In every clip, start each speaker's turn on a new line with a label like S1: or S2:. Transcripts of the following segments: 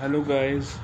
S1: Hello guys.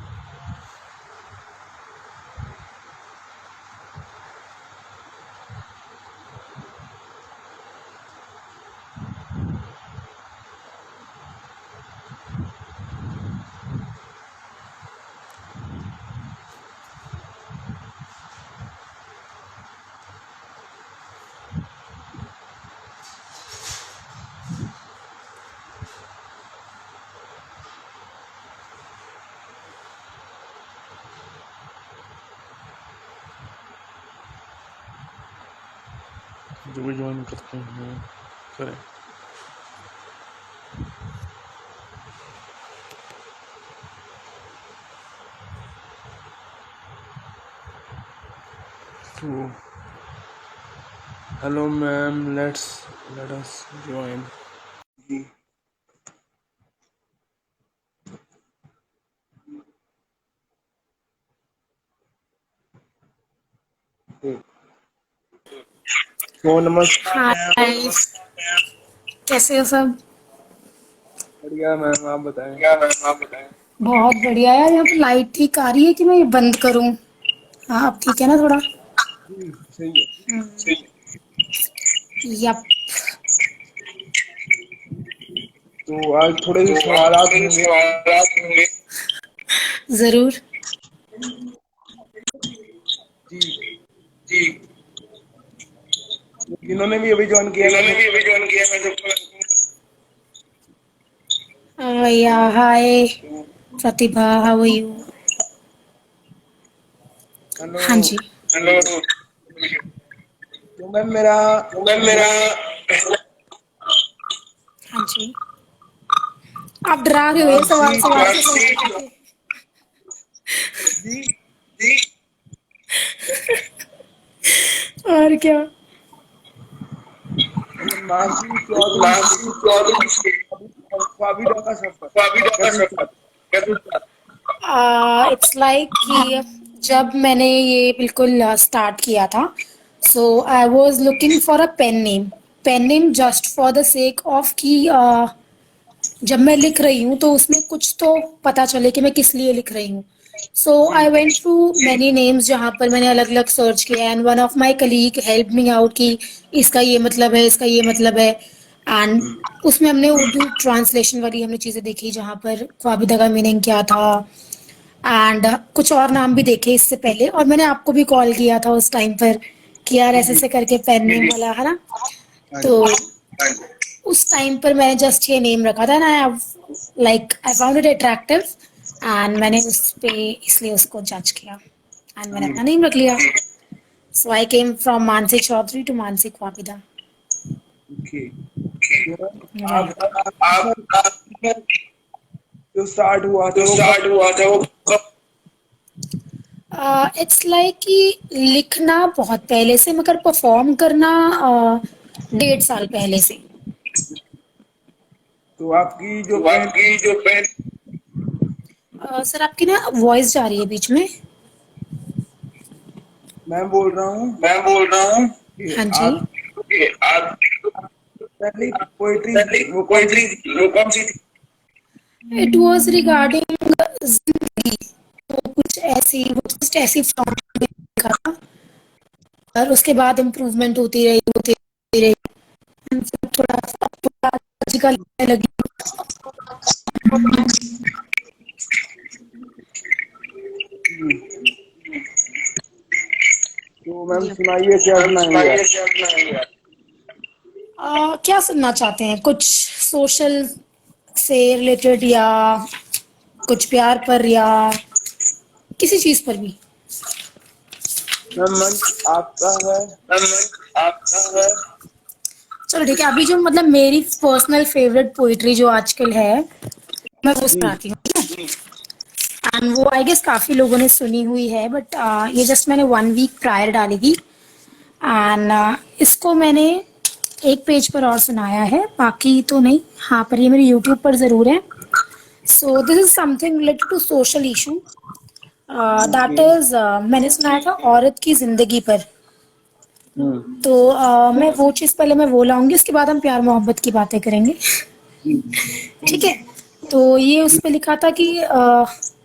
S1: जो भी join करते हैं करें। So hello ma'am, let us join. तो नमस्कार
S2: हाय
S1: मैम।
S2: गाइस, कैसे हो सब?
S1: बढ़िया मैम, आप बताएं।
S2: बहुत बढ़िया यार। यहाँ पे लाइट ठीक आ रही है कि मैं ये बंद करूँ? हाँ, अब ठीक है ना थोड़ा?
S1: सही है।
S2: यप।
S1: तो आज थोड़े से सवालात होंगे।
S2: जरूर।
S1: जी। जिन्होंने भी अभी ज्वाइन किया मैं
S2: या हाय प्रतिभा, हाउ आर यू?
S1: हेलो।
S2: हाँ जी।
S1: तो मैम मेरा पहला
S2: हाँ जी। आप डरा रहे हो ये सवाल
S1: मानसी
S2: सवाल से
S1: चौधरी।
S2: सवाल करके।
S1: जी।
S2: और क्या?
S1: मानसी चौधरी से फाबिदा का सफर कैसे स्टार्ट।
S2: इट्स लाइक कि जब मैंने ये बिल्कुल स्टार्ट किया था, so I was looking for a pen name just for the sake of कि जब मैं लिख रही हूँ तो उसमें कुछ तो पता चले कि मैं किस लिए लिख रही हूँ। सो
S1: जी।
S2: I went through many names जहाँ पर मैंने अलग अलग सर्च किया, and one of my colleague help me out कि इसका ये मतलब है, इसका ये मतलब है। एंड उसमें हमने उर्दू ट्रांसलेशन वाली हमने चीज़ें देखी जहाँ पर ख्वाबिदा का मीनिंग क्या था, एंड कुछ और नाम भी देखे इससे पहले। और मैंने आपको भी कॉल किया था उस टाइम पर कि यार ऐसे
S1: जी।
S2: ऐसे करके पेन नेम वाला है ना।
S1: हाँ
S2: तो
S1: जी।
S2: उस टाइम पर मैंने जस्ट ये नेम रखा था ना, I found it attractive, and मैंने उस पे इसलिए उसको जज किया एंड मैंने
S1: जी।
S2: अपना नेम रख लिया। So I came from Mansi Chaudhary to Mansi Kwabida.
S1: Okay. तो
S2: राइट।
S1: आपका सफर जो स्टार्ट हुआ था वो कब।
S2: इट्स लाइक कि लिखना बहुत पहले से, मगर परफॉर्म करना 1.5 साल पहले से।
S1: तो आपकी जो पहली
S2: सर आपकी ना वॉइस जा रही है बीच में।
S1: मैं बोल रहा हूँ कि
S2: हाँ जी।
S1: आप पहली पोइट्री वो कौन सी थी।
S2: इट वॉज रिगार्डिंग जिंदगी। तो कुछ ऐसी वो जस्ट ऐसी फॉर्म में लिखा था, और उसके बाद इम्प्रूवमेंट होती रही। फिर थोड़ा लॉजिकल लगने लगी।
S1: तो मैम
S2: Yep.
S1: सुनाइए, क्या सुनाएंगे आप।
S2: क्या सुनना चाहते हैं? कुछ सोशल से रिलेटेड, या कुछ प्यार पर, या किसी चीज पर भी?
S1: मैम मंच आपका है।
S2: चलो ठीक है। अभी जो मतलब मेरी पर्सनल फेवरेट पोइट्री जो आजकल है, मैं वो
S1: जी।
S2: सुनाती हूँ, ठीक है? एंड वो आई गेस काफी लोगों ने सुनी हुई है, बट ये जस्ट मैंने 1 वीक प्रायर डाली थी। एंड इसको मैंने एक पेज पर और सुनाया है, बाकी तो नहीं। हाँ, पर ये मेरे यूट्यूब पर जरूर है। So this is something related to social issue, that
S1: okay.
S2: Is मैंने सुनाया था औरत की जिंदगी पर।
S1: हम्म।
S2: तो मैं वो चीज पहले मैं वो लाऊंगी, उसके बाद हम प्यार मोहब्बत की बातें करेंगे। ठीक है? तो ये उस पे लिखा था कि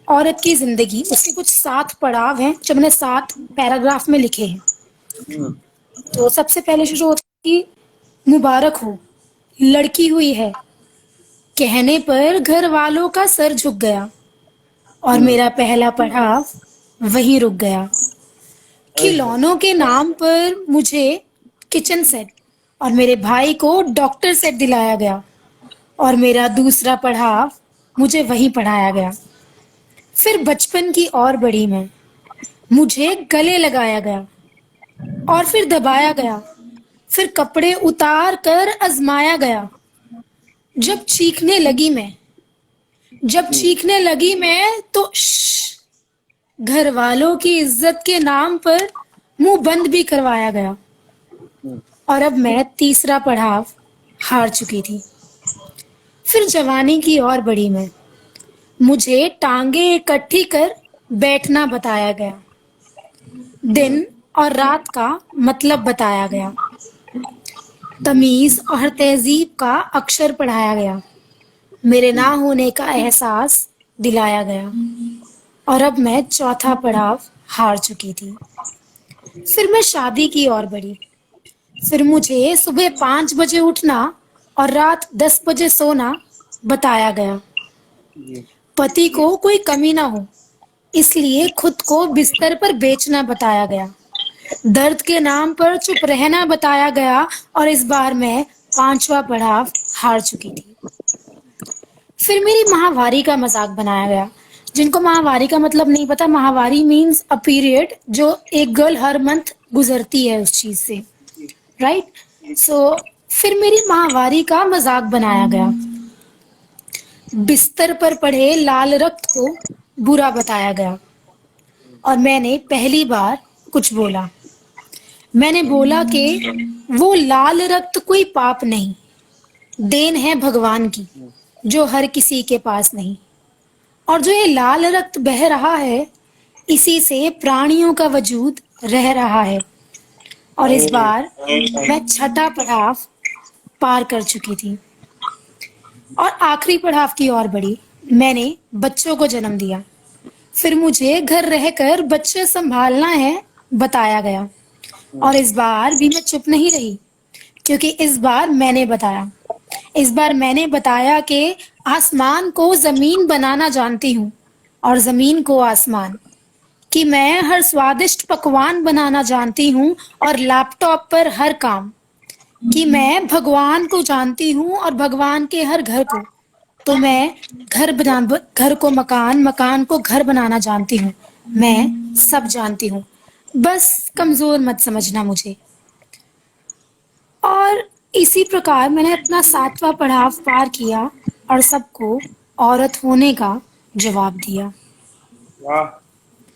S2: औरत की जिंदगी, उसके कुछ 7 पड़ाव हैं जो मैंने 7 पैराग्राफ में लिखे हैं।
S1: हम्म,
S2: तो सबसे पहले शुरू होता है कि मुबारक हो, लड़की हुई है, कहने पर घर वालों का सर झुक गया और
S1: हम्म,
S2: मेरा पहला पड़ाव वहीं रुक गया।
S1: आय हाय,
S2: खिलौनों के नाम पर मुझे किचन सेट और मेरे भाई को डॉक्टर सेट दिलाया गया और मेरा दूसरा पड़ाव मुझे वहीं पढ़ाया गया। फिर बचपन की और बड़ी मैं, मुझे गले लगाया गया और फिर दबाया गया, फिर कपड़े उतार कर आजमाया गया। जब चीखने लगी मैं, जब
S1: हम्म,
S2: चीखने लगी मैं तो घर वालों की इज्जत के नाम पर मुंह बंद भी करवाया गया।
S1: हम्म,
S2: और अब मैं तीसरा पड़ाव हार चुकी थी। फिर जवानी की और बड़ी मैं, मुझे टांगे इकट्ठी कर बैठना बताया गया,
S1: हम्म,
S2: दिन और रात का मतलब बताया गया, तमीज और तहजीब का अक्षर पढ़ाया गया, मेरे ना होने का एहसास दिलाया गया। और अब मैं चौथा पड़ाव हार चुकी थी। फिर मैं शादी की ओर बढ़ी। फिर मुझे सुबह 5 बजे उठना और रात 10 बजे सोना बताया गया।
S1: जी,
S2: पति को कोई कमी ना हो, इसलिए खुद को बिस्तर पर बेचना बताया गया। दर्द के नाम पर चुप रहना बताया गया और इस बार मैं पांचवा पड़ाव हार चुकी थी। फिर मेरी माहवारी का मजाक बनाया गया। जिनको माहवारी का मतलब नहीं पता, माहवारी मीन्स अ पीरियड जो एक गर्ल हर मंथ गुजरती है उस चीज से, राइट। सो फिर मेरी माहवारी का मजाक बनाया गया। बिस्तर पर पड़े लाल रक्त को बुरा बताया गया और मैंने पहली बार कुछ बोला। मैंने बोला कि वो लाल रक्त कोई पाप नहीं, देन है भगवान की, जो हर किसी के पास नहीं। और जो ये लाल रक्त बह रहा है, इसी से प्राणियों का वजूद रह रहा है। और
S1: आय
S2: इस
S1: हाय,
S2: बार मैं छठा पड़ाव पार कर चुकी थी और आखिरी पड़ाव की ओर बढ़ी। मैंने बच्चों को जन्म दिया। फिर मुझे घर रहकर बच्चे संभालना है बताया गया और इस बार भी मैं चुप नहीं रही, क्योंकि इस बार मैंने बताया। इस बार मैंने बताया कि आसमान को जमीन बनाना जानती हूँ और जमीन को आसमान, कि मैं हर स्वादिष्ट पकवान बनाना जानती हूँ और लैपटॉप पर हर काम, कि मैं भगवान को जानती हूँ और भगवान के हर घर को। तो मैं घर को मकान, मकान को घर बनाना जानती हूँ। मैं सब जानती हूँ, बस कमजोर मत समझना मुझे। और इसी प्रकार मैंने अपना 7वां पड़ाव पार किया और सबको औरत होने का जवाब दिया।
S1: वाह।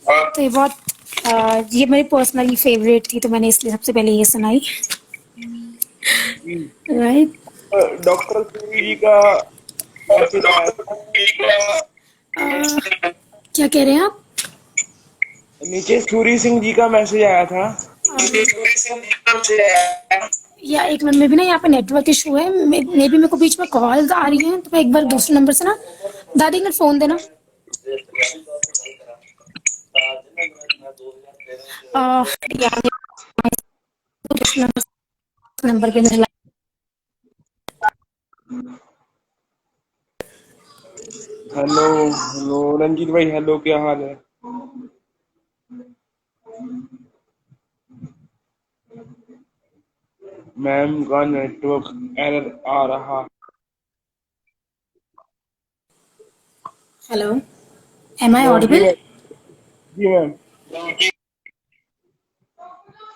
S2: तो ये बहुत ये मेरी पर्सनली फेवरेट थी, तो मैंने इसलिए सबसे पहले ये सुनाई,
S1: जी,
S2: राइट।
S1: डॉक्टर सूरी जी का मैसेज आया था।
S2: क्या कह रहे हैं आप?
S1: नीचे सूरी सिंह जी का मैसेज आया था।
S2: या एक मिनट में भी ना, यहाँ पे नेटवर्क इशू है, मे भी मेरे को बीच में कॉल्स आ रही हैं, तो मैं एक बार दूसरे नंबर से ना, दादी ने फोन देना। आ, या दूसरे नंबर पे मेरे
S1: हेलो हेलो रंजीत भाई, हेलो, क्या हाल है? मैम का नेटवर्क एरर आ रहा।
S2: हेलो, एम आई
S1: हेलो जी
S2: ऑडिबल?
S1: मैम। जी मैम।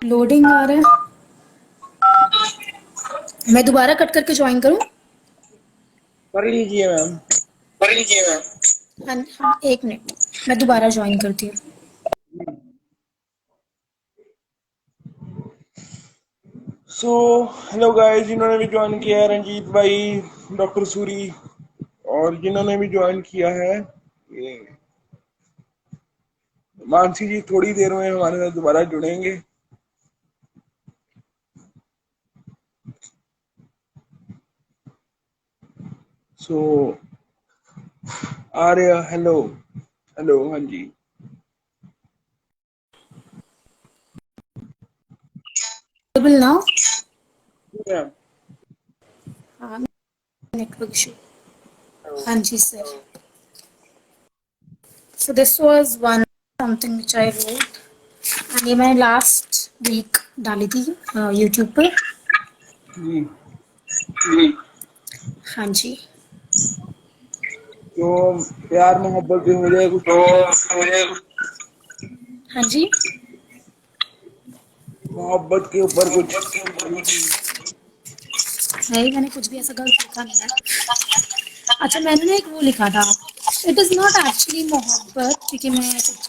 S2: लोडिंग आ रहा है, मैं दोबारा कट करके ज्वाइन करूँ?
S1: कर लीजिए मैम।
S2: हाँ हाँ, एक मिनट, मैं दोबारा ज्वाइन करती हूँ।
S1: सो हेलो गाइस, जिन्होंने भी ज्वाइन किया है, रंजीत भाई, डॉक्टर सूरी, और जिन्होंने भी ज्वाइन किया है, ये मानसी जी थोड़ी देर में हमारे साथ दोबारा जुड़ेंगे। सो आर्या हेलो। हेलो हाँ जी।
S2: Audible now?
S1: Yeah.
S2: हाँ, network issue. हाँ जी sir. So this was one something which I wrote and ये मैंने last week डाली थी YouTube पर.
S1: जी।
S2: हाँ जी.
S1: तो प्यार मोहब्बत भी हो जाए कुछ।
S2: हाँ जी.
S1: मोहब्बत के ऊपर कुछ।
S2: नहीं, मैंने कुछ भी ऐसा गलत लिखा नहीं है. अच्छा, मैंने ना एक वो लिखा था. इट इज़ नॉट एक्चुअली मोहब्बत, क्योंकि मैं कुछ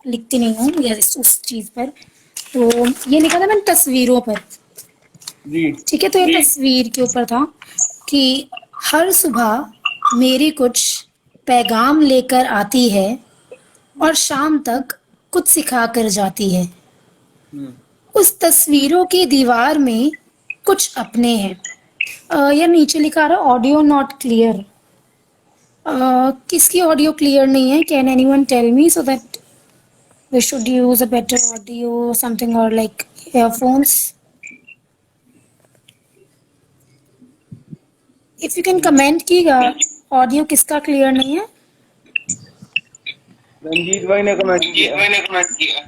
S2: लिखती नहीं हूँ या उस चीज़ पर. तो ये लिखा था मैंने तस्वीरों पर.
S1: जी।
S2: ठीक है, तो ये तस्वीर के ऊपर था कि हर सुबह मेरी कुछ पैगाम लेकर आती है और शाम तक कुछ सिखा कर जाती है.
S1: हम्म।
S2: उस तस्वीरों की दीवार में कुछ अपने हैं. यार नीचे लिखा रहा ऑडियो नॉट क्लियर. किसकी ऑडियो क्लियर नहीं है? Can anyone tell me so that we should use a better audio something और like earphones. If you can comment कीगा ऑडियो किसका क्लियर नहीं है.
S1: रंजीत भाई ने कमेंट किया।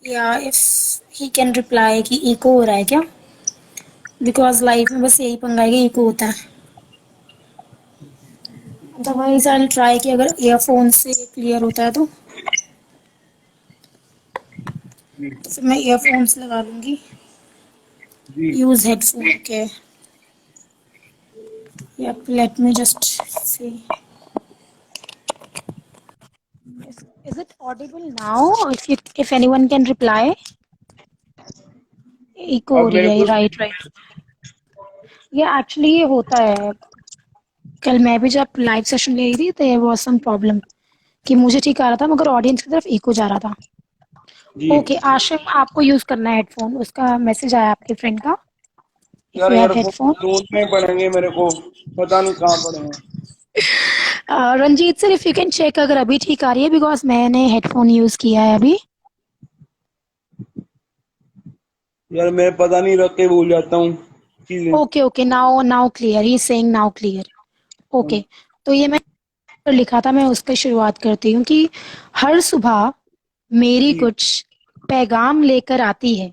S2: या इफ ही कैन रिप्लाई कि इको हो रहा है क्या, बिकॉज लाइफ में बस यही पंगा है कि इको होता है. अदरवाइज आई विल ट्राई कि अगर ईयरफोन से क्लियर होता है तो
S1: जी।
S2: फिर मैं ईयरफोन्स लगा लूंगी.
S1: जी।
S2: Use headphone. Okay. Yep, let me just see. Is it audible now? If anyone can reply. Echo हो
S1: अब
S2: रही
S1: मेरे
S2: है.
S1: को
S2: राइट राइट. ये एक्चुअली ये होता है. कल मैं भी जब लाइव सेशन ले रही थी तो ये वाज सम प्रॉब्लम कि मुझे ठीक आ रहा था मगर ऑडियंस की तरफ इको जा रहा था.
S1: जी।
S2: ओके आशिम, आपको यूज करना है हेडफोन. उसका मैसेज आया आपके फ्रेंड का. इफ
S1: यार
S2: यू हैव
S1: ईयरफोन
S2: हेडफोन.
S1: ढूंढने पड़ेंगे मेरे को। पता नहीं कहाँ पड़े हैं।
S2: Ranjit sir, if you can check अगर अभी ठीक आ रही है, बिकॉज मैंने हेडफोन यूज किया है अभी.
S1: यार मैं पता नहीं रख के भूल जाता हूँ चीजें।
S2: Okay okay, now now clear. He saying now clear. Okay. तो ये मैं लिखा था, मैं उसकी शुरुआत करती हूँ कि हर सुबह मेरी
S1: जी।
S2: कुछ पैगाम लेकर आती है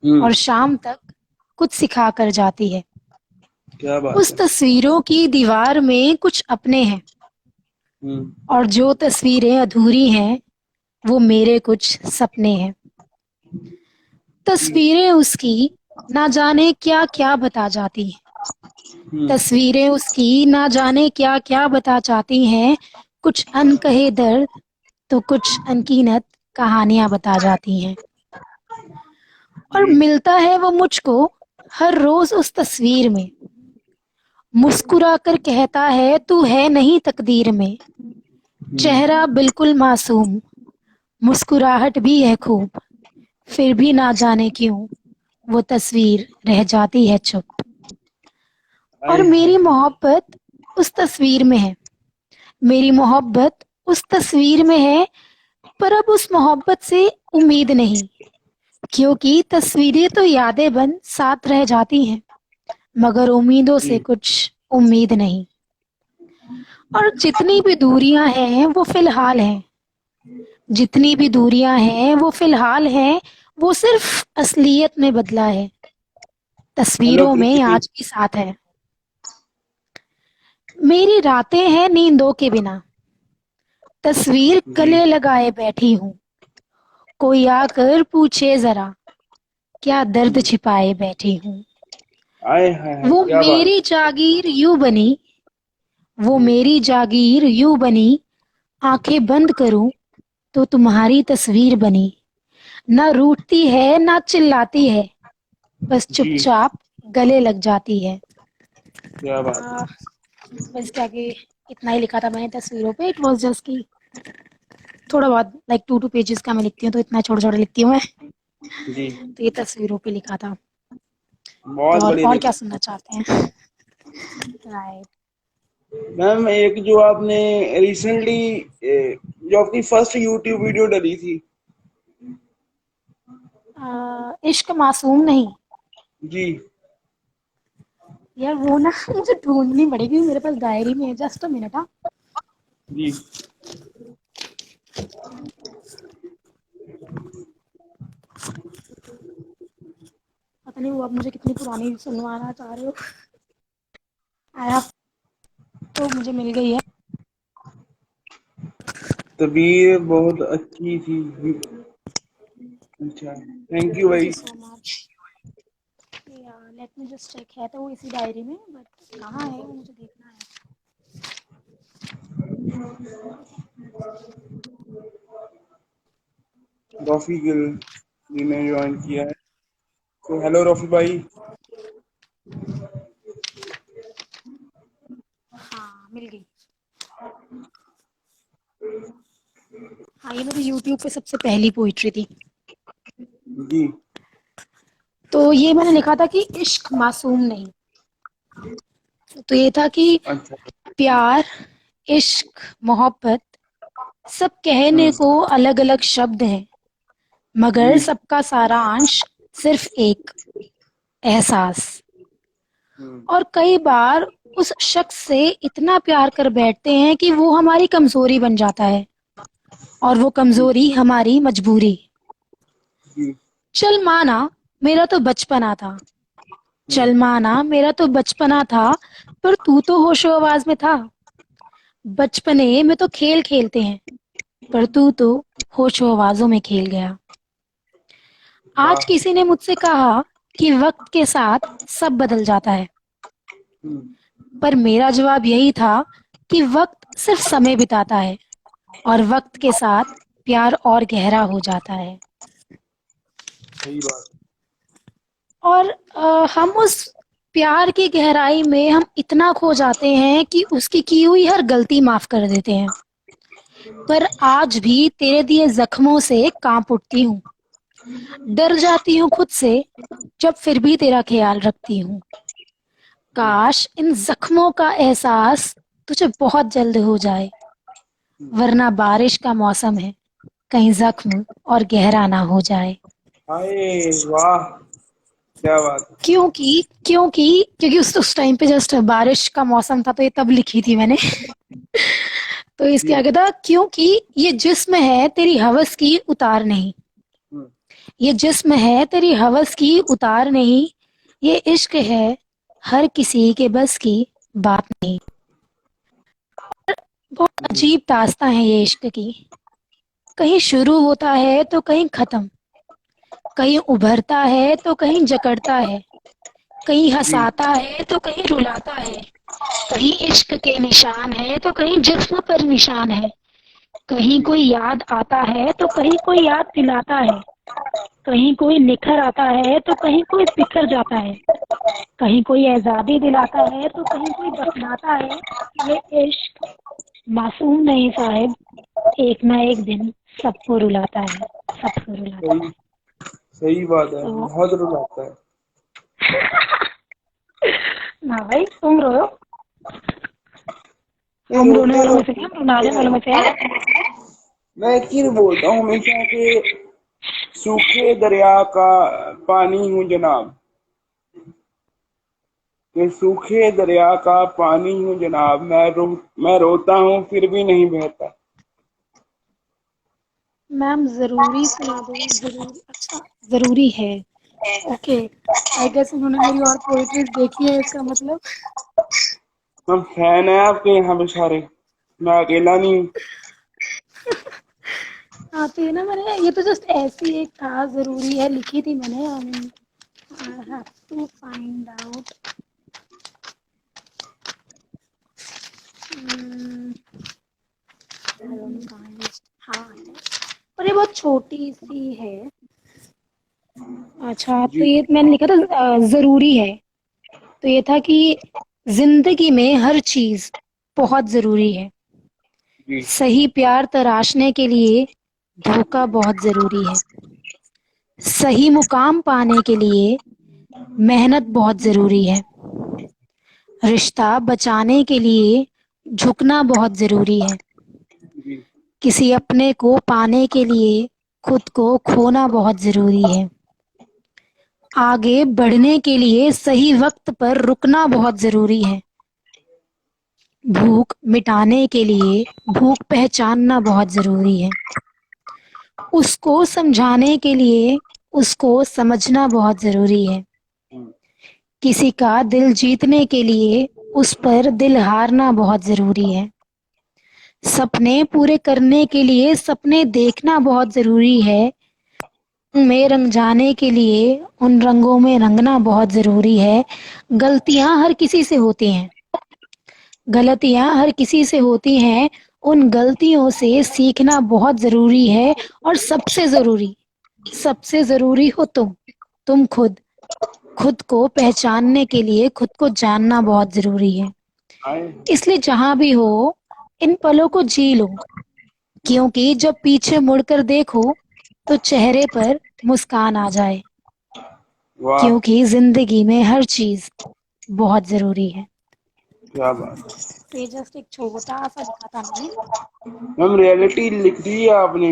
S1: हम्म।
S2: और शाम तक कुछ सिखा कर जाती है.
S1: क्या बात
S2: उस
S1: है।
S2: तस्वीरों की दीवार में कुछ अपने हैं
S1: हम्म।
S2: और जो तस्वीरें अधूरी हैं वो मेरे कुछ सपने हैं.
S1: जी।
S2: तस्वीरें उसकी ना जाने क्या क्या बता जाती हैं.
S1: हम्म।
S2: तस्वीरें उसकी ना जाने क्या क्या बता जाती हैं. कुछ अनकहे दर्द तो कुछ अनकीनत कहानियां बता जाती हैं. और
S1: जी।
S2: मिलता है वो मुझको हर रोज उस तस्वीर में. मुस्कुरा कर कहता है तू है नहीं तकदीर में. चेहरा बिल्कुल मासूम, मुस्कुराहट भी है खूब. फिर भी ना जाने क्यों वो तस्वीर रह जाती है चुप. और
S1: आए हाय
S2: मेरी
S1: हाय।
S2: मोहब्बत उस तस्वीर में है. मेरी मोहब्बत उस तस्वीर में है. पर अब उस मोहब्बत से उम्मीद नहीं, क्योंकि तस्वीरें तो यादें बन साथ रह जाती हैं मगर उम्मीदों
S1: जी।
S2: से कुछ उम्मीद नहीं. और जितनी भी दूरियां हैं वो फिलहाल हैं. जितनी भी दूरियां हैं वो फिलहाल हैं. वो सिर्फ असलियत में बदला है.
S1: हेलो
S2: तस्वीरों में
S1: प्रीति।
S2: आज भी साथ है. मेरी रातें हैं नींदों के बिना. तस्वीर
S1: जी।
S2: गले लगाए बैठी हूँ. कोई आकर पूछे जरा क्या दर्द छिपाए बैठी हूँ.
S1: आए हाय हाय
S2: वो
S1: क्या बात।
S2: मेरी जागीर यूं बनी. वो
S1: जी।
S2: मेरी जागीर यूं बनी. आंखें बंद करूं तो तुम्हारी तस्वीर बनी. ना रूठती है ना चिल्लाती है, बस
S1: जी।
S2: चुपचाप गले लग जाती है.
S1: क्या बात
S2: आ,
S1: है।
S2: बस क्या कि इतना ही लिखा था मैंने तस्वीरों पे. इट वाज जस्ट कि थोड़ा बहुत लाइक 2 पेजेस का मैं लिखती हूँ तो इतना छोटा छोटा लिखती हूँ मैं.
S1: जी।
S2: तो ये तस्वीरों पे लिखा था. तो
S1: बहुत बढ़िया
S2: और क्या
S1: लिखा।
S2: सुनना चाहते हैं? राइट.
S1: मैम एक जो आपने रिसेंटली जो आपकी फर्स्ट यूट्यूब वीडियो डली थी।
S2: इश्क मासूम नहीं।
S1: जी।
S2: यार वो ना मुझे ढूंढनी पड़ेगी, मेरे पास डायरी में है। Just a minute. हाँ,
S1: जी।
S2: पता नहीं वो आप मुझे कितनी पुरानी सुनवाना चाह रहे हो। आया तो मुझे मिल गई है।
S1: तबीर बहुत अच्छी थी। अच्छा, थैंक यू
S2: थैंक
S1: भाई।
S2: You so much. यार लेट मी जस्ट चेक। है तो वो इसी डायरी में, बट कहाँ है वो मुझे देखना है।
S1: रॉफी गिल जी ने ज्वाइन किया है। तो हेलो रॉफी भाई।
S2: हाँ मिल गई। हाँ ये मेरी यूट्यूब पे सबसे पहली पोइट्री थी।
S1: जी।
S2: तो ये मैंने लिखा था कि इश्क मासूम नहीं। तो ये था कि
S1: अच्छा।
S2: प्यार, इश्क, मोहब्बत सब कहने
S1: हम्म।
S2: को अलग अलग शब्द हैं, मगर
S1: जी।
S2: सबका सारांश सिर्फ एक, एहसास।
S1: हम्म।
S2: और कई बार उस शख्स से इतना प्यार कर बैठते हैं कि वो हमारी कमजोरी बन जाता है, और वो
S1: जी।
S2: कमजोरी हमारी मजबूरी।
S1: जी।
S2: चल माना मेरा तो बचपना था,
S1: हम्म।
S2: चल माना मेरा तो बचपना था, पर तू तो होशो आवाज में था। बचपने में तो खेल खेलते हैं, पर तू तो होशो आवाजों में खेल गया। आज
S1: वाह।
S2: किसी ने मुझसे कहा कि वक्त के साथ सब बदल जाता है,
S1: हम्म।
S2: पर मेरा जवाब यही था कि वक्त सिर्फ समय बिताता है, और वक्त के साथ प्यार और गहरा हो जाता है।
S1: सही बात।
S2: और हम उस प्यार की गहराई में हम इतना खो जाते हैं कि उसकी की हुई हर गलती माफ कर देते हैं। पर आज भी तेरे दिए जख्मों से कांप उठती हूँ, डर जाती हूँ खुद से, जब फिर भी तेरा ख्याल रखती हूँ। काश इन जख्मों का एहसास तुझे बहुत जल्द हो जाए, वरना बारिश का मौसम है, कहीं जख्म और गहरा ना हो जाए।
S1: हाय वाह, क्या बात है।
S2: क्योंकि उस टाइम पे जस्ट बारिश का मौसम था, तो ये तब लिखी थी मैंने। तो इसके
S1: जी।
S2: आगे था, क्योंकि ये जिस्म है तेरी हवस की उतार नहीं।
S1: हम्म।
S2: ये जिस्म है तेरी हवस की उतार नहीं, ये इश्क है हर किसी के बस की बात नहीं। बहुत
S1: जी।
S2: अजीब दास्तां है ये इश्क की, कहीं शुरू होता है तो कहीं खत्म, कहीं उभरता है तो कहीं जकड़ता है, कहीं
S1: जी।
S2: हंसाता है तो कहीं रुलाता है, कहीं इश्क के निशान है तो कहीं जिस्म पर निशान है, कहीं
S1: जी।
S2: कोई याद आता है तो कहीं कोई याद दिलाता है, कहीं कोई निखर आता है तो कहीं कोई बिखर जाता है, कहीं कोई आजादी दिलाता है तो कहीं कोई दफनाता है। ये इश्क मासूम नहीं साहिब, एक ना एक दिन सबको रुलाता है, सबको रुलाता
S1: सही।
S2: है।
S1: सही बात है,
S2: तो
S1: बहुत रुलाता है।
S2: ना भाई तुम रो,
S1: ये
S2: हम रोने
S1: रोते
S2: वालों में से
S1: रोते
S2: नहीं, हम रुलाने वालों में से हैं।
S1: मैं एक चीज बोलता हूँ हमेशा कि सूखे दरिया का पानी हूँ जनाब, कि सूखे दरिया का पानी हूँ जनाब, मैं रोता हूँ फिर भी नहीं बहता।
S2: मैम जरूरी सुना दो, जरूरी, अच्छा जरूरी है। ओके, आई गेस उन्होंने मेरी और पोएट्रीज देखी है, इसका मतलब।
S1: हम फैन है आपके यहाँ पे सारे, मैं अकेला नहीं हूँ।
S2: हाँ तो ये ना, मैंने ये तो जस्ट ऐसी एक था, जरूरी है लिखी थी मैंने। I have to find out. हाँ है, और ये बहुत छोटी सी है। अच्छा तो
S1: जी।
S2: ये मैंने लिखा था जरूरी है। तो ये था कि जिंदगी में हर चीज बहुत जरूरी है।
S1: जी।
S2: सही प्यार तराशने के लिए धोखा बहुत जरूरी है। सही मुकाम पाने के लिए मेहनत बहुत जरूरी है। रिश्ता बचाने के लिए झुकना बहुत जरूरी है।
S1: जी।
S2: किसी अपने को पाने के लिए खुद को खोना बहुत जरूरी है। आगे बढ़ने के लिए सही वक्त पर रुकना बहुत जरूरी है। भूख मिटाने के लिए भूख पहचानना बहुत जरूरी है। उसको समझाने के लिए उसको समझना बहुत जरूरी है।
S1: हम्म।
S2: किसी का दिल जीतने के लिए उस पर दिल हारना बहुत जरूरी है। सपने पूरे करने के लिए सपने देखना बहुत जरूरी है। में रंग जाने के लिए उन रंगों में रंगना बहुत जरूरी है। गलतियां हर किसी से होती हैं। गलतियां हर किसी से होती हैं। उन गलतियों से सीखना बहुत जरूरी है। और सबसे जरूरी हो तुम खुद को पहचानने के लिए खुद को जानना बहुत जरूरी है।
S1: आए।
S2: इसलिए जहां भी हो इन पलों को जी लो, क्योंकि जब पीछे मुड़कर देखो तो चेहरे पर मुस्कान आ जाए।
S1: वाह।
S2: क्योंकि जिंदगी में हर चीज बहुत जरूरी है।
S1: क्या बात।
S2: तो ये जस्ट एक छोटा सा लिखा था मैंने।
S1: मैम रियलिटी लिख दी है आपने।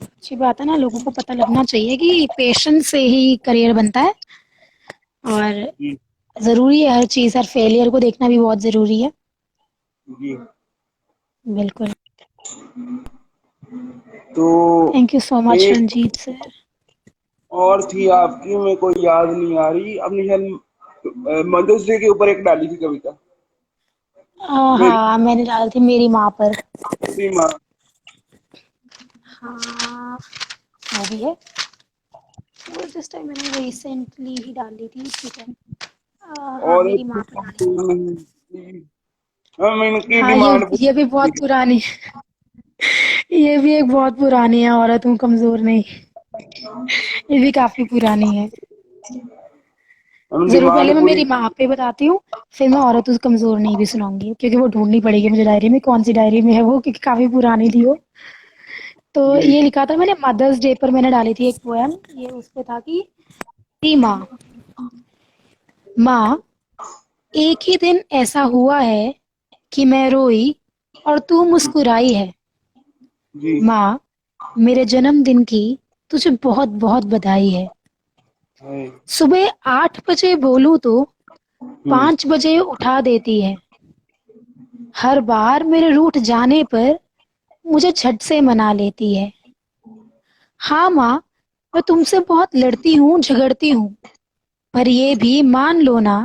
S2: अच्छी बात है ना, लोगों को पता लगना चाहिए कि पेशेंस से ही करियर बनता है। और
S1: जी।
S2: जरूरी है हर चीज, हर फेलियर को देखना भी बहुत जरूरी है।
S1: जी।
S2: बिल्कुल।
S1: तो
S2: थैंक यू सो मच
S1: एक
S2: रंजीत सर।
S1: और थी आपकी, मेरे को याद नहीं आ रही अपनी शायद मदर्स डे के ऊपर एक डाली थी कविता। मेरी
S2: हाँ मैंने डाली थी मेरी माँ पर।
S1: मेरी माँ।
S2: हाँ वो भी है। वो जिस टाइम मैंने रिसेंटली ही डाली थी, ठीक है। हाँ
S1: और
S2: मेरी
S1: एक
S2: माँ पर डाली थी।
S1: मैम इनकी
S2: हाँ ये
S1: डिमांड
S2: ये भी बहुत पुरानी ये भी एक बहुत पुरानी है, औरत हूँ कमजोर नहीं। ये भी काफी पुरानी है।
S1: हम
S2: जरूर, पहले
S1: डिमांड
S2: मैं
S1: पूरी।
S2: मेरी माँ पे बताती हूँ, फिर मैं औरत हूँ कमजोर नहीं भी सुनाऊंगी, क्योंकि वो ढूंढनी पड़ेगी मुझे डायरी में, कौन सी डायरी में है वो, क्योंकि काफी पुरानी थी वो। तो
S1: जी।
S2: ये लिखा था मैंने मदर्स डे पर, मैंने डाली थी एक पोएम। ये उस पे था कि "ती माँ, माँ, एक ही दिन ऐसा हुआ है कि मैं रोई और तू मुस्कुराई है।
S1: जी।
S2: माँ, मेरे जन्मदिन की तुझे बहुत बहुत बधाई है।
S1: है।
S2: सुबह 8 बजे बोलूं तो
S1: हम्म।
S2: 5 बजे उठा देती है। हर बार मेरे रूठ जाने पर मुझे झट से मना लेती है। हाँ माँ, मैं तुमसे बहुत लड़ती हूँ, झगड़ती हूँ, पर ये भी मान लो ना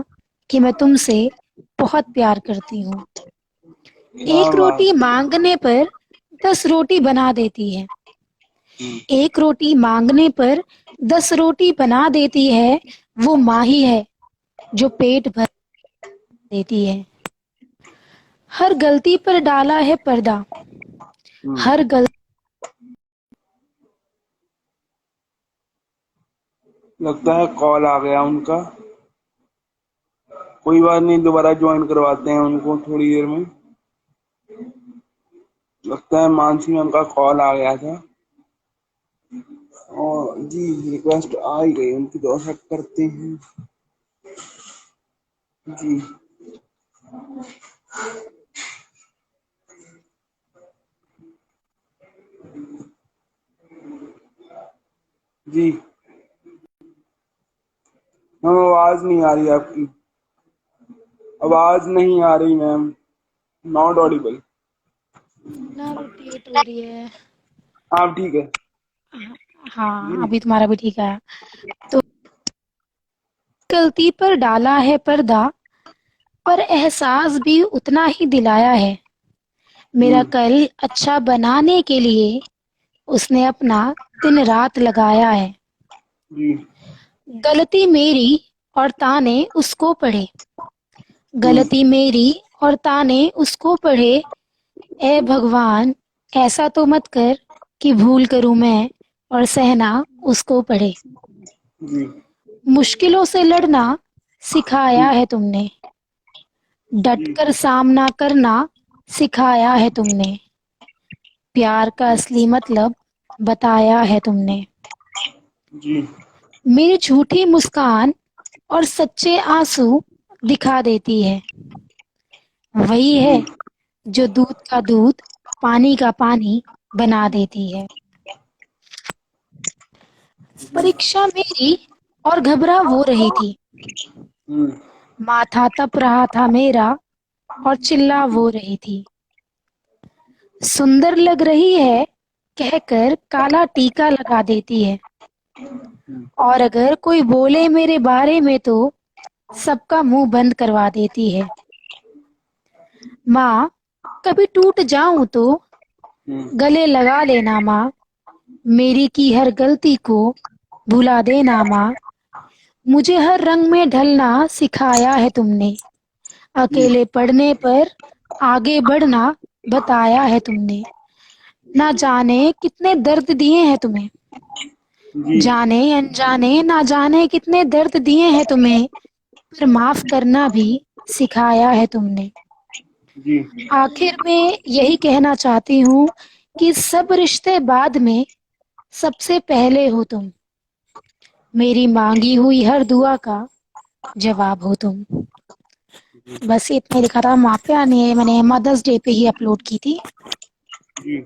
S2: कि मैं तुमसे बहुत प्यार करती हूँ।
S1: वाह
S2: एक
S1: वाह।
S2: रोटी मांगने पर 10 रोटी बना देती है।
S1: हम्म।
S2: एक रोटी मांगने पर 10 रोटी बना देती है। वो माँ ही है जो पेट भर देती है। हर गलती पर डाला है पर्दा।
S1: हम्म।
S2: हर गलती
S1: लगता है कॉल आ गया उनका। कोई बात नहीं, दोबारा ज्वाइन करवाते हैं उनको थोड़ी देर में। लगता है मानसी मैम का कॉल आ गया था। और जी रिक्वेस्ट आ ही गई उनकी, तो एक्सेप्ट करते हैं। जी। जी। मैम आवाज नहीं आ रही आपकी। आवाज नहीं आ रही मैम। Not Audible.
S2: ना रोटेट हो रही है।
S1: आप ठीक है।
S2: हाँ
S1: जी।
S2: अभी तुम्हारा भी ठीक है। तो गलती पर डाला है पर्दा, पर एहसास भी उतना ही दिलाया है।
S1: जी।
S2: मेरा कल अच्छा बनाने के लिए उसने अपना दिन रात लगाया है।
S1: जी।
S2: गलती मेरी और ताने उसको पड़े।
S1: हम्म।
S2: गलती मेरी और ताने उसको पड़े। ए भगवान, ऐसा तो मत कर कि भूल करूं मैं और सहना उसको पड़े।
S1: जी।
S2: मुश्किलों से लड़ना सिखाया है तुमने। डट
S1: जी।
S2: कर सामना करना सिखाया है तुमने। प्यार का असली मतलब बताया है तुमने।
S1: जी।
S2: मेरी झूठी मुस्कान और सच्चे आंसू दिखा देती है। वही है
S1: जी
S2: जो दूध का दूध, पानी का पानी बना देती है।
S1: जी।
S2: परीक्षा मेरी और घबरा वो रही थी।
S1: हम्म
S2: माथा तप रहा था मेरा और चिल्ला वो रही थी। सुंदर लग रही है कहकर काला टीका लगा देती है। और अगर कोई बोले मेरे बारे में तो सबका मुंह बंद करवा देती है। माँ, कभी टूट जाऊं तो
S1: हम्म।
S2: गले लगा लेना माँ, मेरी की हर गलती को भुला देना माँ। मुझे हर रंग में ढलना सिखाया है तुमने,
S1: जी
S2: अकेले पढ़ने पर आगे बढ़ना बताया है तुमने। ना जाने कितने दर्द दिए हैं तुम्हें,
S1: जी
S2: जाने अनजाने ना जाने कितने दर्द दिए हैं तुम्हें, पर माफ करना भी सिखाया है तुमने।
S1: जी।
S2: आखिर में यही कहना चाहती हूँ कि सब रिश्ते बाद में, सबसे पहले हो तुम। मेरी मांगी हुई हर दुआ का जवाब हो तुम। बस इतना ही लिखा था। मापिया ने मैंने मदर्स डे पे ही अपलोड की थी।
S1: जी।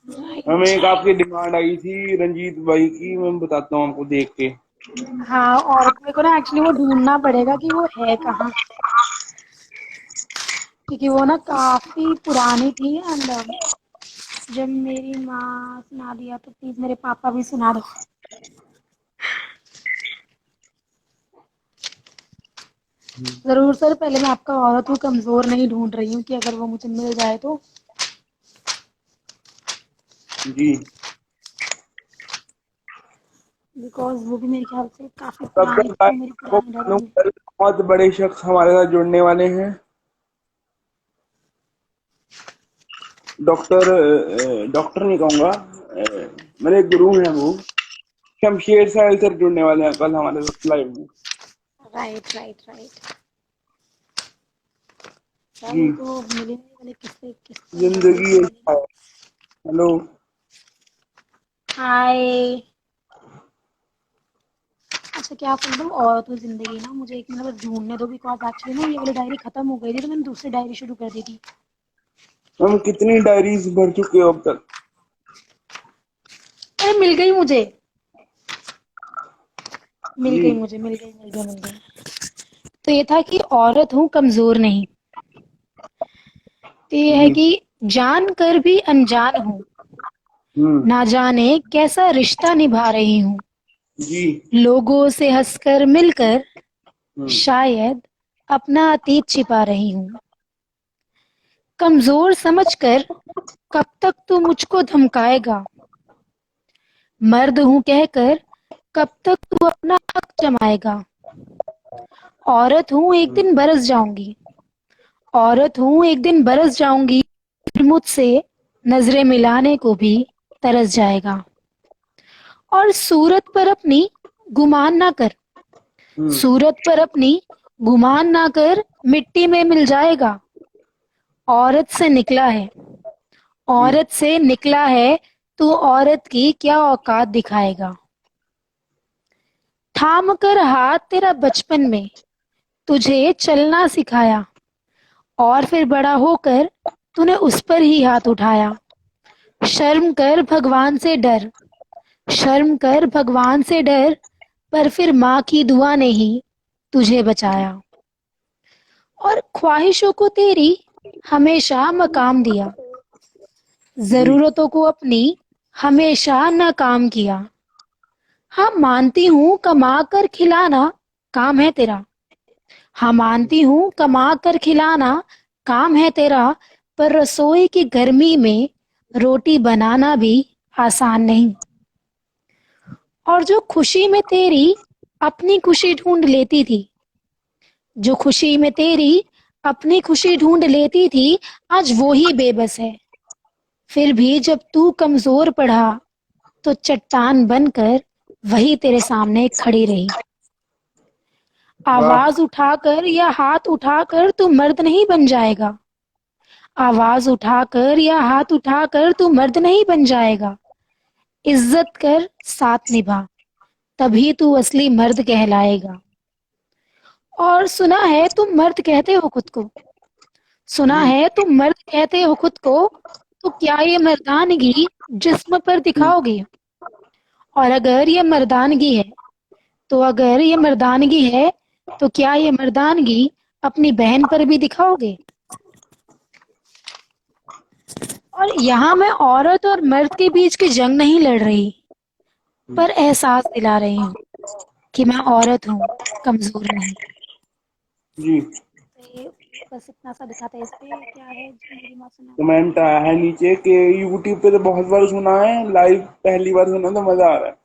S1: हमें
S2: राइट।
S1: एक आपकी डिमांड आई थी रंजीत भाई की, मैं बताता हूँ आपको देख के।
S2: हाँ, और मेरे को ना एक्चुअली वो ढूंढना पड़ेगा कि वो है कहाँ, क्योंकि वो ना काफी पुरानी थी। एंड जब मेरी माँ सुना दिया तो प्लीज मेरे पापा भी सुना दो। जरूर सर, पहले मैं आपका औरत हूँ कमजोर नहीं ढूंढ रही हूँ कि अगर वो मुझे मिल जाए तो।
S1: जी।
S2: बिकॉज वो भी मेरे ख्याल से काफी
S1: तब
S2: पुरानी
S1: तक
S2: थी,
S1: भाई
S2: तो मेरी
S1: को
S2: पुरानी
S1: मालूम
S2: डायरी।
S1: कल बहुत बड़े शख्स हमारे साथ जुड़ने वाले हैं। डॉक्टर डॉक्टर नहीं कहूँगा, मेरे गुरु हैं वो, शमशेर साहिल सर जुड़ने वाले हैं कल हमारे साथ लाइव में।
S2: Right right right. सर
S1: जी।
S2: ये तो मिले नहीं वाले किससे, किससे इंटरव्यू
S1: जिंदगी
S2: तो
S1: एक
S2: मिले।
S1: है। हेलो।
S2: हाय। अच्छा, क्या आप एकदम औरत हो जिंदगी ना, मुझे एक मिनट बस ढूंढने दो। बिकॉज एक्चुअली ना ये वाली डायरी खत्म हो गई थी, तो मैंने दूसरी डायरी शुरू कर दी थी।
S1: हम कितनी डायरीज भर चुके हो अब तक?
S2: अरे मिल गई मुझे, मिल
S1: जी
S2: गई मुझे, मिल गई मिल गई मिल गई। तो ये था कि औरत हूँ कमजोर नहीं। तो ये है
S1: जी।
S2: कि जान कर भी अनजान हूँ,
S1: हम्म।
S2: ना जाने कैसा रिश्ता निभा रही हूँ।
S1: जी।
S2: लोगों से हंसकर मिलकर
S1: हम्म।
S2: शायद अपना अतीत छिपा रही हूँ। कमजोर समझकर कब तक तू मुझको धमकाएगा, मर्द हूँ कहकर कब तक तू अपना हक जमाएगा। औरत हूँ एक दिन बरस जाऊंगी, औरत हूँ एक दिन बरस जाऊंगी, फिर मुझसे नजरें मिलाने को भी तरस जाएगा। और सूरत पर अपनी गुमान ना कर,
S1: हम्म।
S2: सूरत पर अपनी गुमान ना कर, मिट्टी में मिल जाएगा। औरत से निकला है,
S1: जी।
S2: औरत से निकला है, तू औरत की क्या औकात दिखाएगा। थाम कर हाथ तेरा बचपन में तुझे चलना सिखाया, और फिर बड़ा होकर तूने उस पर ही हाथ उठाया। शर्म कर भगवान से डर, शर्म कर भगवान से डर, पर फिर माँ की दुआ ने ही तुझे बचाया। और ख्वाहिशों को तेरी हमेशा मकाम दिया,
S1: जी।
S2: जरूरतों को अपनी हमेशा नाकाम किया। हाँ मानती हूँ कमा कर खिलाना काम है तेरा, हाँ मानती हूँ कमा कर खिलाना काम है तेरा, पर रसोई की गर्मी में रोटी बनाना भी आसान नहीं। और जो खुशी में तेरी अपनी खुशी ढूंढ लेती थी, जो खुशी में तेरी अपनी खुशी ढूंढ लेती थी, आज वो ही बेबस है। फिर भी जब तू कमजोर पड़ा तो चट्टान बनकर वही तेरे सामने खड़ी रही।
S1: वाह।
S2: आवाज उठाकर या हाथ उठाकर तू मर्द नहीं बन जाएगा, आवाज उठाकर या हाथ उठाकर तू मर्द नहीं बन जाएगा। इज्जत कर साथ निभा, तभी तू असली मर्द कहलाएगा। और सुना है तुम मर्द कहते हो खुद को, सुना
S1: जी।
S2: है तुम मर्द कहते हो खुद को, तो क्या ये मर्दानगी जिस्म पर
S1: हम्म,
S2: दिखाओगे? और अगर ये मर्दानगी है, तो अगर ये मर्दानगी है, तो क्या ये मर्दानगी अपनी बहन पर भी दिखाओगे? और यहाँ मैं औरत और मर्द के बीच की जंग नहीं लड़ रही,
S1: हम्म,
S2: पर एहसास दिला रही हूँ कि मैं औरत हूँ, कमजोर नहीं।
S1: जी।
S2: तो ये बस इतना सा दिखाता है। इस पे क्या है जी, मेरी माँ सुना।
S1: कमेंट आया है नीचे कि यूट्यूब पे तो बहुत बार सुना है, लाइव पहली बार सुना तो मजा आ रहा है।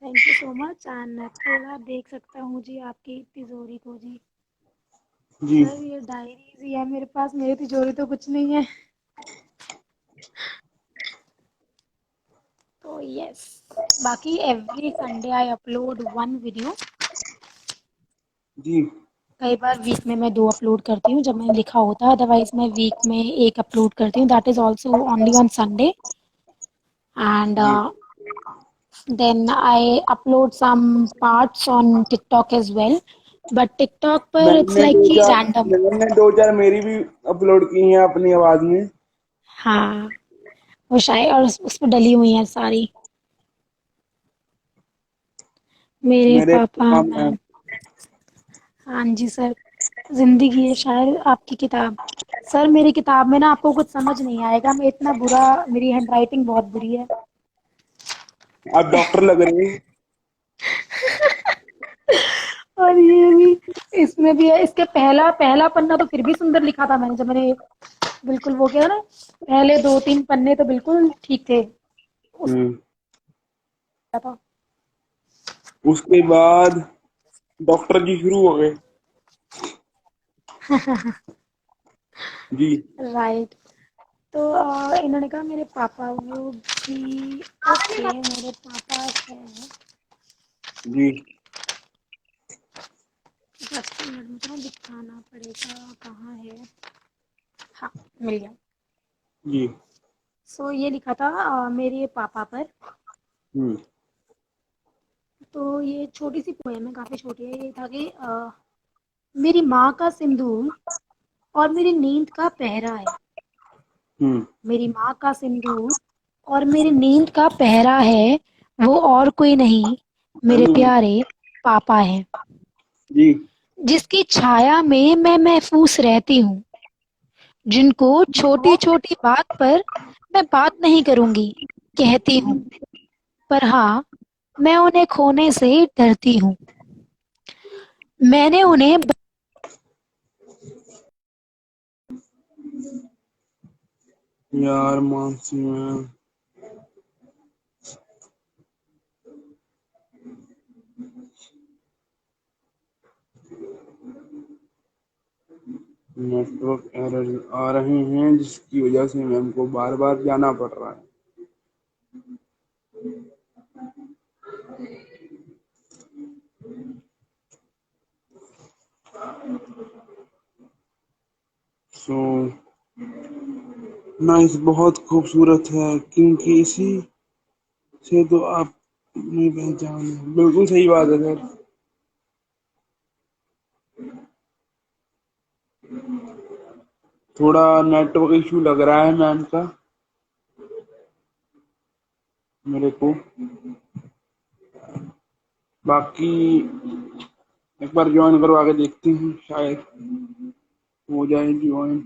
S2: Thank you so much. And थोड़ा देख सकता हूँ जी आपकी तिजोरी को जी।
S1: जी।
S2: सर ये डायरीज ही है मेरे पास, मेरी तिजोरी तो कुछ नहीं है। तो यस, बाकी every Sunday I upload one video.
S1: जी।
S2: कई बार वीक में मैं 2 अपलोड करती हूँ जब मैंने लिखा होता है, अदरवाइज मैं वीक में 1 अपलोड करती हूँ, that is also only on Sunday. And
S1: जी।
S2: then I upload some parts on TikTok as well, but TikTok पर it's
S1: मैंने
S2: like
S1: दो
S2: कि
S1: चार
S2: random।
S1: मैंने दो चार मेरी भी अपलोड की हैं अपनी आवाज में।
S2: हाँ, वो शायद और उसमें डली हुई हैं सारी। मेरे
S1: मेरे
S2: पापा
S1: काम में।
S2: मैम। हाँ जी सर। जिंदगी है शायद आपकी किताब। सर मेरी किताब में ना आपको कुछ समझ नहीं आएगा, मैं इतना बुरा, मेरी हैंडराइटिंग बहुत बुरी है।
S1: आप डॉक्टर लग रहे हैं।
S2: और ये भी, इसमें भी है, इसके पहला पहला पन्ना तो फिर भी सुंदर लिखा था मैंने, जब मैंने बिल्कुल वो किया ना, पहले 2-3 पन्ने तो बिल्कुल ठीक थे। उस
S1: हम्म।
S2: था।
S1: उसके बाद डॉक्टर जी शुरू हो गए। जी।
S2: राइट। तो इन्होंने कहा मेरे पापा वो भी ओके, मेरे पापा है।
S1: जी।
S2: जस्ट मिनट, मुझे ना दिखाना पड़ेगा कहाँ है। हाँ, मिल गया।
S1: जी।
S2: सो ये लिखा था मेरे पापा पर।
S1: हम्म।
S2: तो ये छोटी सी पोएम है, काफी छोटी है। ये था कि मेरी माँ का सिंदूर और मेरी नींद का पहरा है।
S1: हम्म।
S2: मेरी माँ का सिंदूर और मेरी नींद का पहरा है, वो और कोई नहीं, मेरे प्यारे पापा हैं।
S1: जी।
S2: जिसकी छाया में मैं महफूस रहती हूँ, जिनको छोटी छोटी बात पर मैं बात नहीं करूंगी कहती हूँ, पर हाँ, मैं उन्हें खोने से डरती हूँ। मैंने उन्हें
S1: यार मानसी मैम। नेटवर्क एरर आ रहे हैं जिसकी वजह से मैम को बार बार जाना पड़ रहा है। सो नाइस, बहुत खूबसूरत है क्योंकि इसी से तो आप अपनी पहचान है। बिल्कुल सही बात है सर। थोड़ा नेटवर्क इशू लग रहा है मैम का मेरे को। बाकी एक बार ज्वाइन करवा के देखते हैं, शायद हो जाए ज्वाइन,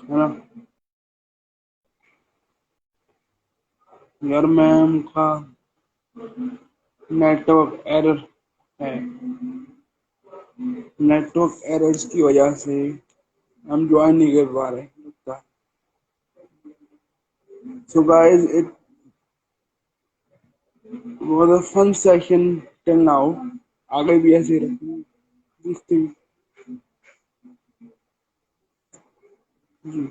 S1: है ना। यार मैम का नेटवर्क एरर है, नेटवर्क एरर्स की वजह से हम ज्वाइन नहीं कर पा रहे लगता। So guys, it was a fun session till now. आगे भी ऐसे रखेंगे, देखते हैं। जी।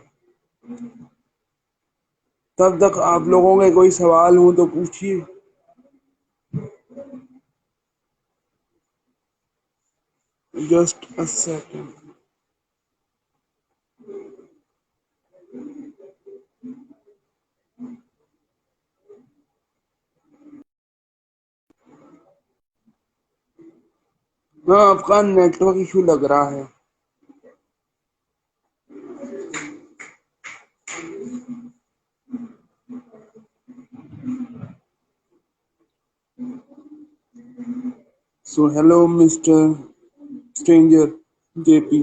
S1: तब तक आप लोगों के कोई सवाल हो तो पूछिए। Just a second. हाँ, आपका नेटवर्क इशू लग रहा है। So hello Mr. Stranger JP.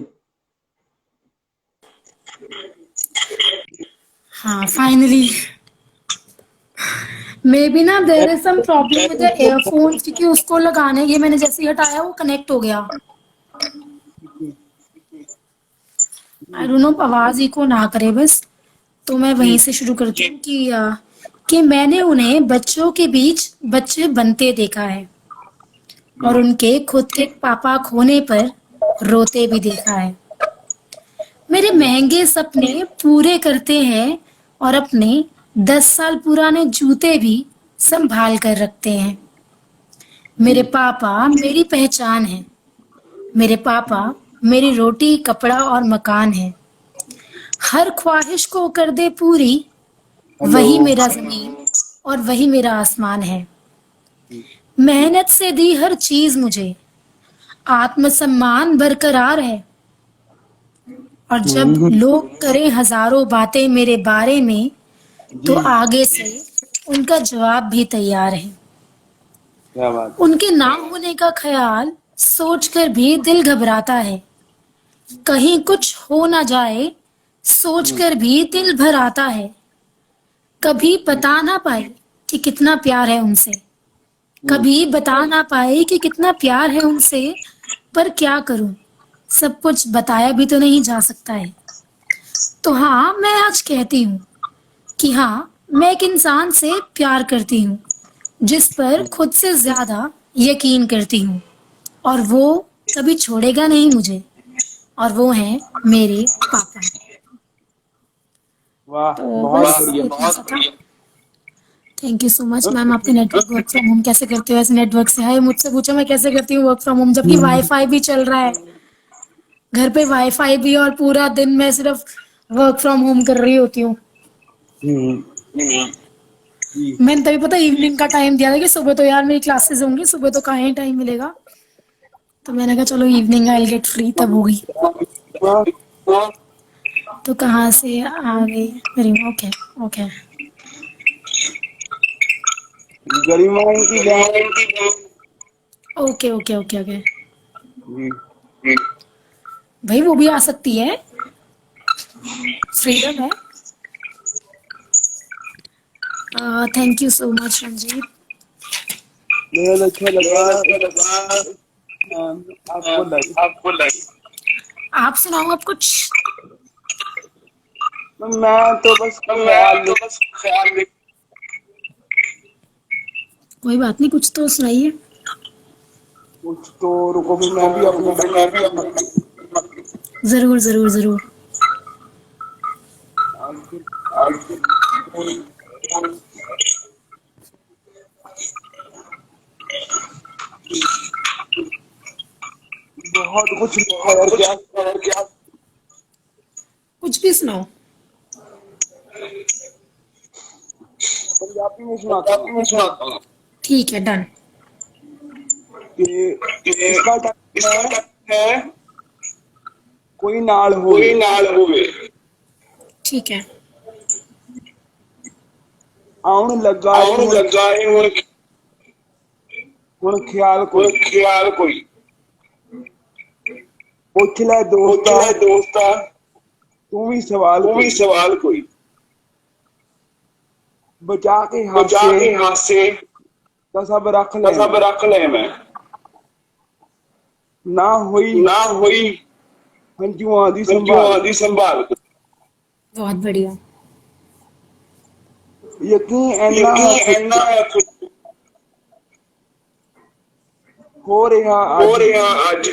S2: हाँ, फाइनली मे बी ना there is some problem with the earphones, क्योंकि उसको लगाने के मैंने जैसे ही हटाया वो कनेक्ट हो गया। आई डोंट नो, आवाज इको ना करे बस। तो मैं वहीं से शुरू करती हूँ कि मैंने उन्हें बच्चों के बीच बच्चे बनते देखा है और उनके खुद के पापा खोने पर रोते भी देखा है। मेरे महंगे सपने पूरे करते हैं और अपने 10 साल पुराने जूते भी संभाल कर रखते हैं। मेरे पापा मेरी पहचान है। मेरे पापा मेरी रोटी, कपड़ा और मकान है। हर ख्वाहिश को कर दे पूरी,
S1: हेलो।
S2: वही मेरा जमीन और वही मेरा आसमान है। मेहनत से दी हर चीज मुझे, आत्मसम्मान बरकरार है। और जब लोग करें हजारों बातें मेरे बारे में, तो
S1: जी,
S2: आगे से उनका जवाब भी तैयार है।
S1: क्या बात है।
S2: उनके ना होने का ख्याल सोचकर भी दिल घबराता है। कहीं कुछ हो ना जाए, सोचकर भी दिल भर आता है। कभी बता ना पाए कि कितना प्यार है उनसे, कभी बता ना पाए कि कितना प्यार है उनसे, पर क्या करूं, सब कुछ बताया भी तो नहीं जा सकता है। तो हाँ, मैं आज कहती हूँ कि हाँ, मैं एक इंसान से प्यार करती हूँ, जिस पर खुद से ज्यादा यकीन करती हूँ, और वो कभी छोड़ेगा नहीं मुझे, और वो हैं मेरे पापा।
S1: वाह,
S2: तो
S1: बहुत
S2: बस
S1: बढ़िया।
S2: इतना सा था। Thank you so much ma'am. आपके नेटवर्क वर्क फ्रॉम होम कैसे करते हो? ऐसे नेटवर्क से है, मुझसे पूछो मैं कैसे करती हूँ वर्क फ्रॉम होम, जबकि वाईफाई भी चल रहा है घर पे, वाईफाई भी, और पूरा दिन मैं सिर्फ वर्क फ्रॉम होम कर रही होती हूँ।
S1: हम्म, जी।
S2: मैंने तभी पता इवनिंग का टाइम दिया था कि सुबह तो यार मेरी क्लासेस होंगी, सुबह तो कहाँ ही टाइम मिलेगा। तो मैंने कहा चलो इवनिंग आई गेट फ्री, तब होगी।
S1: वाह,
S2: तो कहाँ से आ गई मेरी? Okay okay.
S1: गरिमाओं की बहन।
S2: Okay okay okay okay.
S1: जी।
S2: भाई वो भी आ सकती है, फ्रीडम है। Thank you so much Ranjit.
S1: बहुत अच्छा लगा। आपको लाइक।
S2: आप सुनाओ अब कुछ।
S1: मैं तो बस ख्याल नहीं।
S2: कोई बात नहीं, कुछ तो सुनाइए।
S1: कुछ तो रुको, फिर मैं भी अपने
S2: जरूर जरूर जरूर।
S1: बहुत कुछ लिखा यार, क्या
S2: कुछ भी सुनाओ।
S1: पंजाबी में सुनाता हूँ
S2: ठीक है, डन।
S1: कि इसका टाइम है कोई नाल होवे,
S2: ठीक है।
S1: आउन लगा है हुण ख्याल कोई, पुछ ले दोस्ता तू भी सवाल कोई, बचा के हासे तो सब रख ले मैं, ना होई हंजुआं दी संभाल,
S2: बहुत बढ़िया।
S1: यकीन ऐना है खुद हो रहा अज,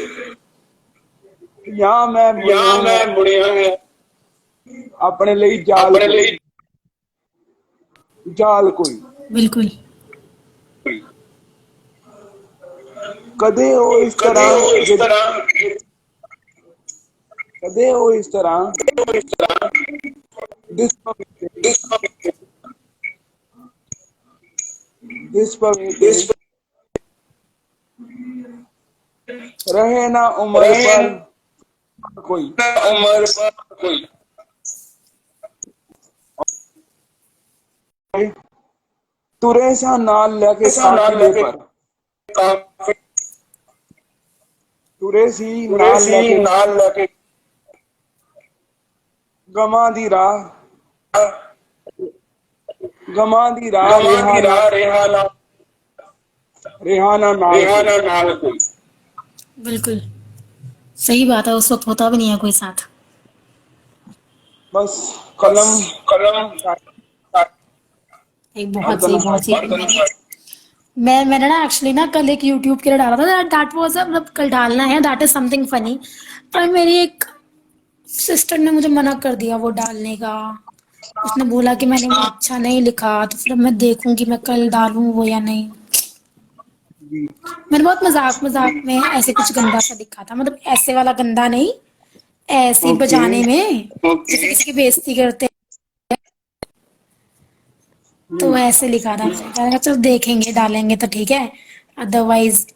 S1: या मैं बुनिया है अपने लिए जाल कोई,
S2: बिल्कुल।
S1: कदे हो इस तरह दिस पवे ते रहे ना उम्र पर कोई, तुरे सा नाल लेके काफिले पर, तुरे सी नाल लेके गमा दी राह, रेहाना नाल कोई।
S2: बिल्कुल सही बात है, उस वक्त होता भी नहीं है कोई साथ।
S1: बस कलम
S2: एक
S1: और
S2: बहुत सही मैंने ना एक्चुअली ना कल एक यूट्यूब के लिए डाला था, दैट वाज मतलब कल डालना है, दैट इज समथिंग फनी, पर मेरी एक सिस्टर ने मुझे मना कर दिया वो डालने का। उसने बोला कि मैंने वो अच्छा नहीं लिखा, तो फिर मैं देखूंगी मैं कल डालूं वो या नहीं।
S1: जी
S2: मैंने बहुत मजाक मजाक में ऐसे कुछ गंदा सा लिखा था, मतलब ऐसे वाला गंदा नहीं, ऐसे
S1: ओके
S2: बजाने में जैसे किसी की बेइज्जती करते हैं, तो ऐसे लिखा था। मैंने कहा चल देखेंगे डालेंगे तो ठीक है, अदरवाइज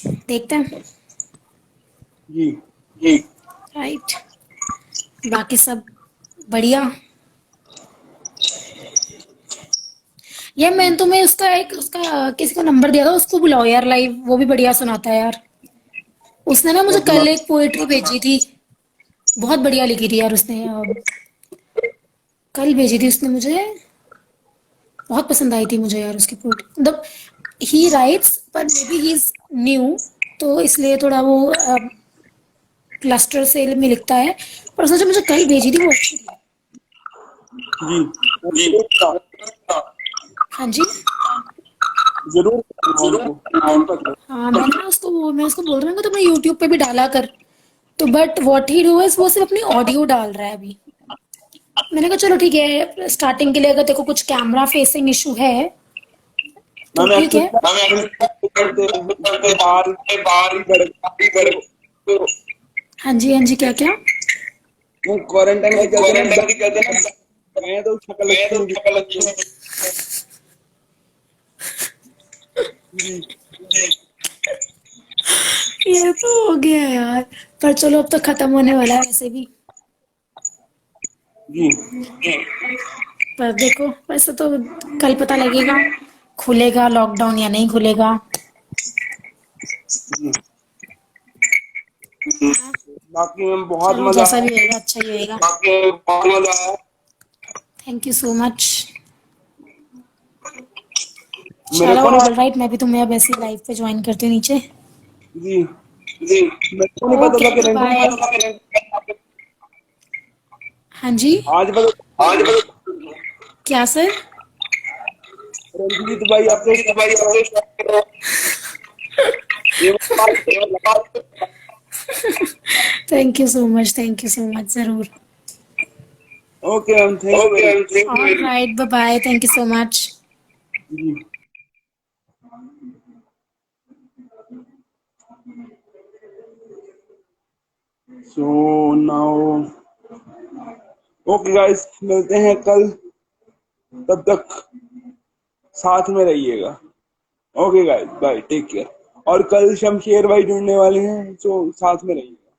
S2: देखते हैं।
S1: जी
S2: राइट, बाकी सब बढ़िया। ये मैं तुम्हें उसका किसी को नंबर दिया था, उसको बुलाओ यार लाइव, वो भी बढ़िया सुनाता है यार। उसने ना मुझे कल एक पोएट्री भेजी थी, बहुत बढ़िया लिखी थी यार उसने, कल भेजी थी उसने मुझे, बहुत पसंद आई थी मुझे यार उसकी पोएट्री। मतलब ही राइट्स पर may be he is new, तो इसलिए थोड़ा वो क्लस्टर सेल में लिखता है, पर उसने जो मुझे कल भेजी थी वो अच्छी थी।
S1: जी
S2: हाँ जी,
S1: जरूर उनको
S2: हाँ मैं उसको बोल रही हूँ कि तुमने यूट्यूब पे भी डाला कर, तो but what he do is वो सिर्फ अपनी ऑडियो डाल रहा है अभी। मैंने कहा चलो ठीक है, स्टार्टिंग के लिए अगर देखो कुछ कैमरा फेसिंग इशू है तो
S1: मैम
S2: ठीक है।
S1: एक्चुअली बाल
S2: हाँ जी क्या क्या।
S1: वो क्वारंटाइन के चलते ना मैं तो शक्ल अच्छी नहीं दिखती।
S2: ये तो हो गया यार, पर चलो अब तो खत्म होने वाला है वैसे भी।
S1: जी
S2: पर देखो वैसे तो कल पता लगेगा खुलेगा लॉकडाउन या नहीं खुलेगा।
S1: जी बाकी मैम बहुत
S2: चलो
S1: मजा
S2: जैसा भी होएगा अच्छा ही होएगा।
S1: आया।
S2: Thank you so much.
S1: मेरे
S2: चलो
S1: को ना
S2: ऑल राइट, मैं भी तुम्हें अब ऐसे लाइव पे ज्वाइन करती हूँ नीचे।
S1: जी मेरे को नहीं पता
S2: ओके
S1: था कि
S2: बाय। हाँ जी,
S1: आज पता
S2: क्या सर।
S1: रंजीत भाई आपने ये
S2: थैंक यू सो मच जरूर।
S1: Okay ma'am thank you very
S2: all right bye bye, thank you so much.
S1: Much. So now okay guys, मिलते हैं कल, तब तक साथ में रहिएगा। Okay guys bye, take care. और कल शमशेर भाई जुड़ने वाले हैं, तो साथ में रहिएगा।